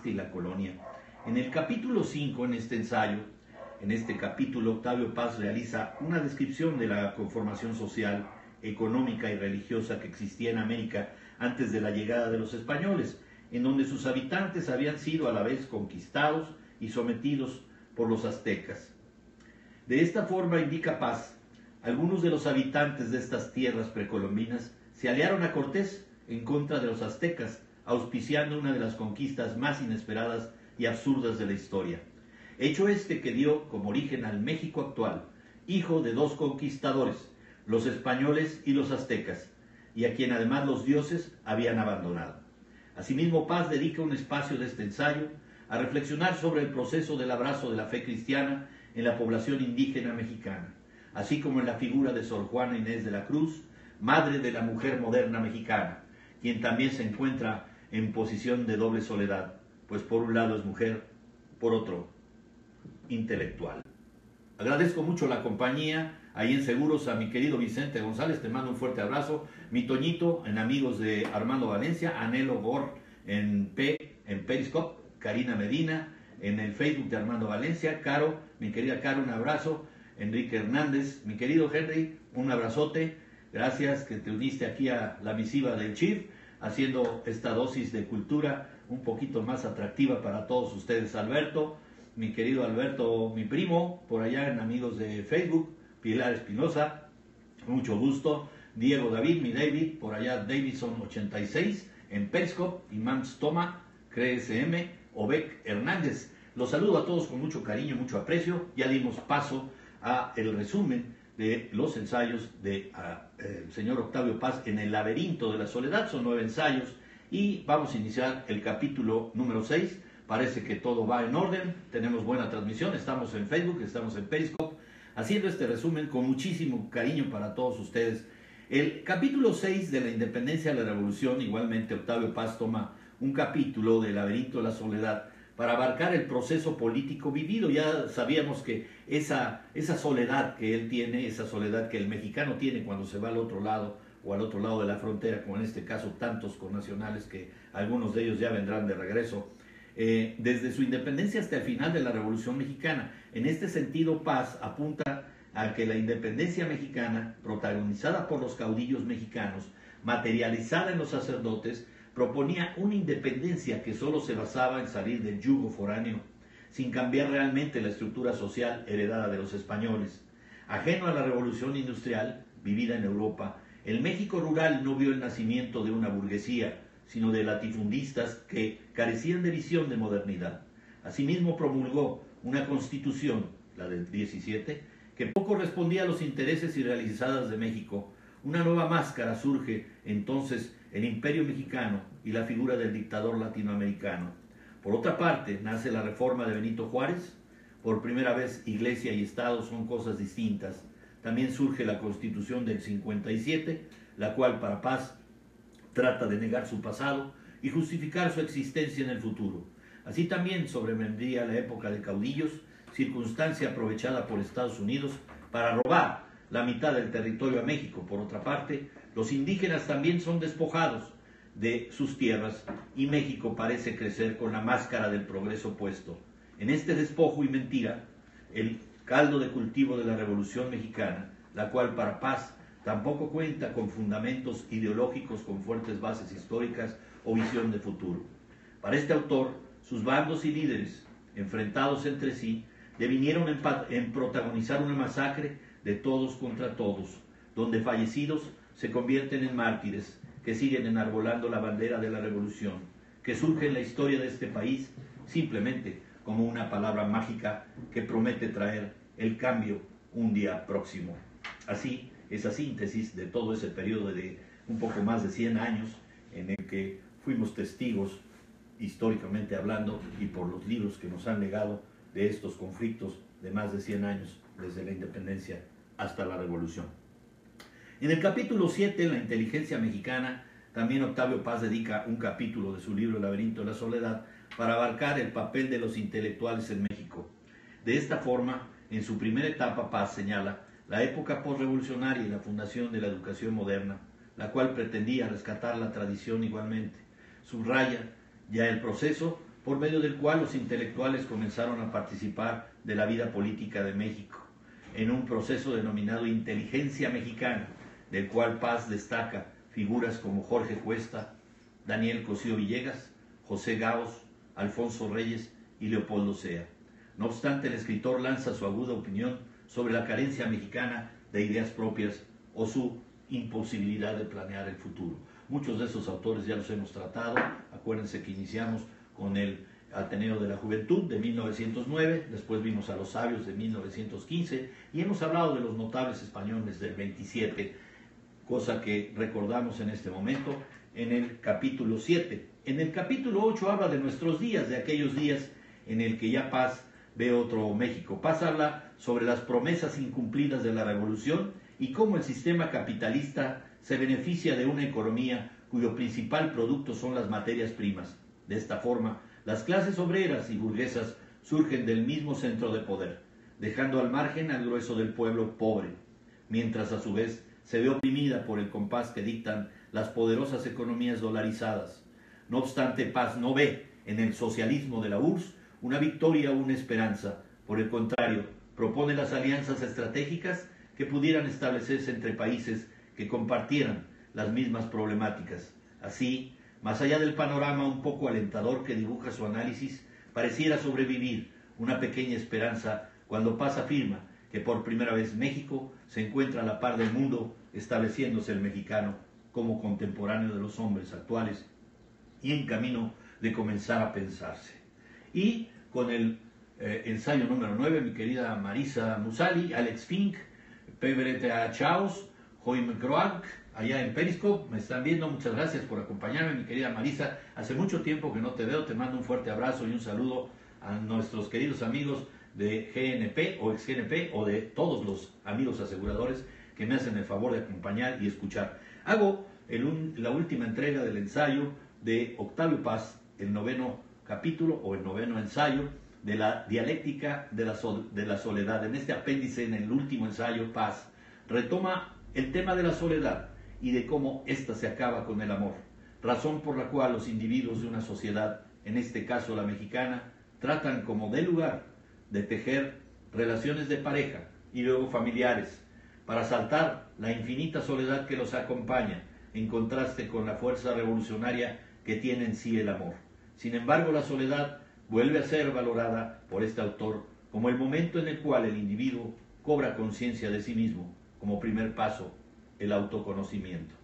y la colonia. En el capítulo 5, en este ensayo, en este capítulo, Octavio Paz realiza una descripción de la conformación social, económica y religiosa que existía en América antes de la llegada de los españoles, en donde sus habitantes habían sido a la vez conquistados y sometidos por los aztecas. De esta forma, indica Paz, algunos de los habitantes de estas tierras precolombinas se aliaron a Cortés en contra de los aztecas, auspiciando una de las conquistas más inesperadas y absurdas de la historia. Hecho este que dio como origen al México actual, hijo de dos conquistadores, los españoles y los aztecas, y a quien además los dioses habían abandonado. Asimismo, Paz dedica un espacio de este ensayo a reflexionar sobre el proceso del abrazo de la fe cristiana en la población indígena mexicana, así como en la figura de Sor Juana Inés de la Cruz, madre de la mujer moderna mexicana, quien también se encuentra en posición de doble soledad, pues por un lado es mujer, por otro intelectual. Agradezco mucho la compañía ahí en Seguros a mi querido Vicente González, te mando un fuerte abrazo, mi Toñito en Amigos de Armando Valencia, Anhelo Gor en Periscope, Karina Medina en el Facebook de Armando Valencia, Caro, mi querida Caro, un abrazo, Enrique Hernández, mi querido Henry, un abrazote, gracias que te uniste aquí a la misiva del Chief, haciendo esta dosis de cultura un poquito más atractiva para todos ustedes. Alberto, mi querido Alberto, mi primo, por allá en Amigos de Facebook, Pilar Espinosa, mucho gusto, Diego David, mi David, por allá Davidson 86, en Periscope, Imams Toma, CRESM, Obek Hernández. Los saludo a todos con mucho cariño, mucho aprecio. Ya dimos paso a el resumen de los ensayos del señor Octavio Paz en El laberinto de la soledad. Son 9 ensayos y vamos a iniciar el capítulo número 6. Parece que todo va en orden, tenemos buena transmisión, estamos en Facebook, estamos en Periscope, haciendo este resumen con muchísimo cariño para todos ustedes. El capítulo 6 de la independencia de la revolución, igualmente Octavio Paz toma un capítulo del laberinto de la soledad para abarcar el proceso político vivido. Ya sabíamos que esa soledad que él tiene, esa soledad que el mexicano tiene cuando se va al otro lado o al otro lado de la frontera, como en este caso tantos connacionales que algunos de ellos ya vendrán de regreso, desde su independencia hasta el final de la Revolución Mexicana. En este sentido, Paz apunta a que la independencia mexicana, protagonizada por los caudillos mexicanos, materializada en los sacerdotes, proponía una independencia que solo se basaba en salir del yugo foráneo, sin cambiar realmente la estructura social heredada de los españoles. Ajeno a la revolución industrial vivida en Europa, el México rural no vio el nacimiento de una burguesía, sino de latifundistas que carecían de visión de modernidad. Asimismo promulgó una constitución, la del 17, que poco respondía a los intereses irrealizados de México. Una nueva máscara surge entonces el imperio mexicano y la figura del dictador latinoamericano. Por otra parte, nace la reforma de Benito Juárez. Por primera vez, Iglesia y Estado son cosas distintas. También surge la Constitución del 57, la cual para Paz trata de negar su pasado y justificar su existencia en el futuro. Así también sobrevendría la época de caudillos, circunstancia aprovechada por Estados Unidos para robar la mitad del territorio a México. Por otra parte, los indígenas también son despojados de sus tierras y México parece crecer con la máscara del progreso puesto. En este despojo y mentira, el caldo de cultivo de la Revolución Mexicana, la cual para Paz tampoco cuenta con fundamentos ideológicos con fuertes bases históricas o visión de futuro. Para este autor, sus bandos y líderes, enfrentados entre sí, devinieron en protagonizar una masacre de todos contra todos, donde fallecidos se convierten en mártires que siguen enarbolando la bandera de la revolución, que surge en la historia de este país simplemente como una palabra mágica que promete traer el cambio un día próximo. Así, esa síntesis de todo ese periodo de un poco más de 100 años en el que fuimos testigos, históricamente hablando, y por los libros que nos han legado de estos conflictos de más de 100 años, desde la independencia hasta la revolución. En el capítulo 7, La inteligencia mexicana, también Octavio Paz dedica un capítulo de su libro El laberinto de la soledad para abarcar el papel de los intelectuales en México. De esta forma, en su primera etapa, Paz señala la época postrevolucionaria y la fundación de la educación moderna, la cual pretendía rescatar la tradición igualmente. Subraya ya el proceso por medio del cual los intelectuales comenzaron a participar de la vida política de México, en un proceso denominado inteligencia mexicana, del cual Paz destaca figuras como Jorge Cuesta, Daniel Cosío Villegas, José Gaos, Alfonso Reyes y Leopoldo Sea. No obstante, el escritor lanza su aguda opinión sobre la carencia mexicana de ideas propias o su imposibilidad de planear el futuro. Muchos de esos autores ya los hemos tratado. Acuérdense que iniciamos con el Ateneo de la Juventud de 1909, después vimos a los sabios de 1915 y hemos hablado de los notables españoles del 27, cosa que recordamos en este momento en el capítulo 7. En el capítulo 8 habla de nuestros días, de aquellos días en el que ya Paz ve otro México. Paz habla sobre las promesas incumplidas de la revolución y cómo el sistema capitalista se beneficia de una economía cuyo principal producto son las materias primas. De esta forma, las clases obreras y burguesas surgen del mismo centro de poder, dejando al margen al grueso del pueblo pobre, mientras a su vez se ve oprimida por el compás que dictan las poderosas economías dolarizadas. No obstante, Paz no ve en el socialismo de la URSS una victoria o una esperanza. Por el contrario, propone las alianzas estratégicas que pudieran establecerse entre países que compartieran las mismas problemáticas. Así, más allá del panorama un poco alentador que dibuja su análisis, pareciera sobrevivir una pequeña esperanza cuando Paz afirma que por primera vez México se encuentra a la par del mundo, estableciéndose el mexicano como contemporáneo de los hombres actuales y en camino de comenzar a pensarse. Y con el ensayo número 9, mi querida Marisa Musali, Alex Fink, Pebreta Chaos, Joim Croac, allá en Periscope, me están viendo, muchas gracias por acompañarme, mi querida Marisa. Hace mucho tiempo que no te veo, te mando un fuerte abrazo y un saludo a nuestros queridos amigos de GNP o ex GNP o de todos los amigos aseguradores que me hacen el favor de acompañar y escuchar. Hago la última entrega del ensayo de Octavio Paz, el noveno capítulo o el noveno ensayo de la dialéctica de la soledad. En este apéndice, en el último ensayo, Paz retoma el tema de la soledad y de cómo ésta se acaba con el amor, razón por la cual los individuos de una sociedad, en este caso la mexicana, tratan como de lugar de tejer relaciones de pareja y luego familiares, para saltar la infinita soledad que los acompaña, en contraste con la fuerza revolucionaria que tiene en sí el amor. Sin embargo, la soledad vuelve a ser valorada por este autor como el momento en el cual el individuo cobra conciencia de sí mismo, como primer paso, el autoconocimiento.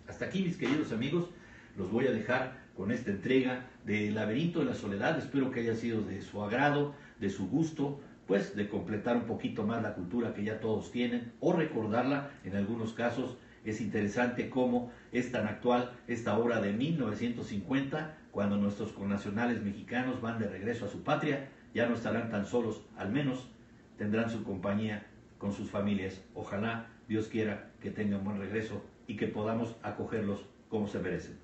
Hasta aquí, mis queridos amigos, los voy a dejar con esta entrega del Laberinto de la Soledad. Espero que haya sido de su agrado, de su gusto, pues de completar un poquito más la cultura que ya todos tienen o recordarla. En algunos casos es interesante cómo es tan actual esta obra de 1950, cuando nuestros connacionales mexicanos van de regreso a su patria, ya no estarán tan solos, al menos tendrán su compañía con sus familias. Ojalá Dios quiera que tengan buen regreso y que podamos acogerlos como se merecen.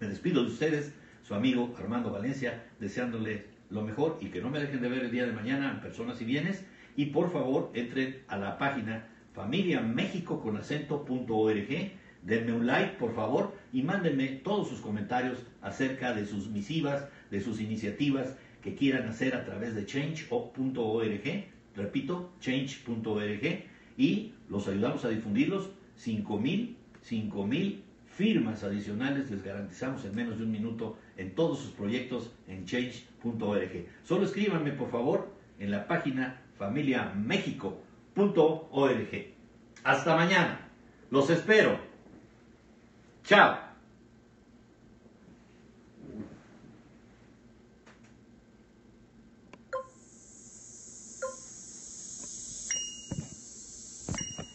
Me despido de ustedes, su amigo Armando Valencia, deseándoles lo mejor y que no me dejen de ver el día de mañana en Personas y Bienes. Y por favor, entren a la página familiamexicoconacento.org, denme un like, por favor, y mándenme todos sus comentarios acerca de sus misivas, de sus iniciativas que quieran hacer a través de change.org. Repito, change.org, y los ayudamos a difundirlos. 5,000 firmas adicionales les garantizamos en menos de un minuto en todos sus proyectos en change.org. Solo escríbanme, por favor, en la página familiamexico.org. Hasta mañana. Los espero. Chao.